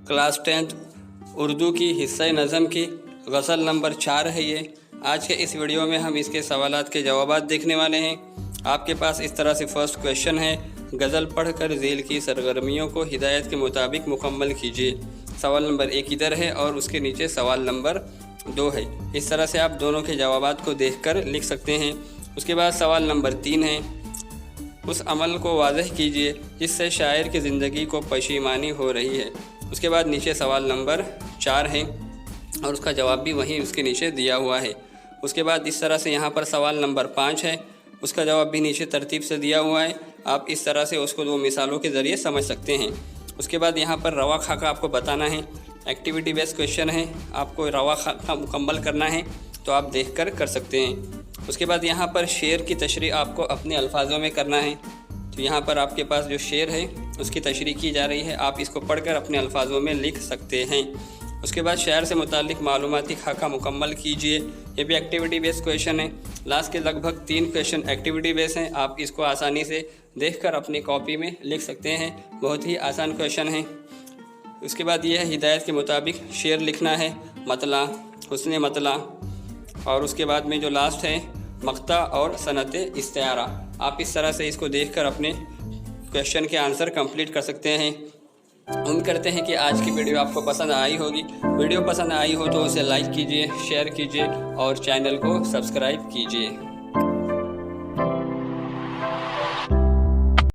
Class 10th Urdu की हिस्सा नज़म की गज़ल नंबर 4 है ये। आज के इस वीडियो में हम इसके सवालात के जवाबात देखने वाले हैं। आपके पास इस तरह से फर्स्ट क्वेश्चन है, गज़ल पढ़कर झील की सरगर्मियों को हिदायत के मुताबिक मुकम्मल कीजिए। सवाल नंबर 1 इधर है और उसके नीचे सवाल नंबर 2 है। इस तरह से आप दोनों के जवाबात को देखकर लिख सकते हैं। उसके बाद सवाल नंबर 3 है, उस अमल को वाज़ह कीजिए जिससे शायर की ज़िंदगी को पशीमानी हो रही है। उसके बाद नीचे सवाल नंबर 4 है और उसका जवाब भी वहीं उसके नीचे दिया हुआ है। उसके बाद इस तरह से यहाँ पर सवाल नंबर 5 है, उसका जवाब भी नीचे तरतीब से दिया हुआ है। आप इस तरह से उसको 2 मिसालों के ज़रिए समझ सकते हैं। उसके बाद यहाँ पर रवा खाका आपको बताना है। एक्टिविटी बेस्ड क्वेश्चन है, आपको रवा खाका मुकम्मल करना है तो आप देख कर सकते हैं। उसके बाद यहाँ पर शेर की तशरीह आपको अपने अल्फाजों में करना है। तो यहाँ पर आपके पास जो शेर है उसकी तशरीह की जा रही है, आप इसको पढ़कर अपने अल्फाजों में लिख सकते हैं। उसके बाद शायर से मुताल्लिक़ मालूमाती खाका मुकम्मल कीजिए, ये भी एक्टिविटी बेस्ड क्वेश्चन है। लास्ट के लगभग 3 क्वेश्चन एक्टिविटी बेस्ड हैं, आप इसको आसानी से देखकर अपनी कॉपी में लिख सकते हैं। बहुत ही आसान क्वेश्चन है। उसके बाद ये है, हिदायत के मुताबिक शेर लिखना है, मतला, हुस्न मतला, और उसके बाद में जो लास्ट है मक्ता और सनत इस्तिआरा। आप इस तरह से इसको देखकर अपने क्वेश्चन के आंसर कंप्लीट कर सकते हैं। उम्मीद करते हैं कि आज की वीडियो आपको पसंद आई होगी। वीडियो पसंद आई हो तो उसे लाइक कीजिए, शेयर कीजिए और चैनल को सब्सक्राइब कीजिए।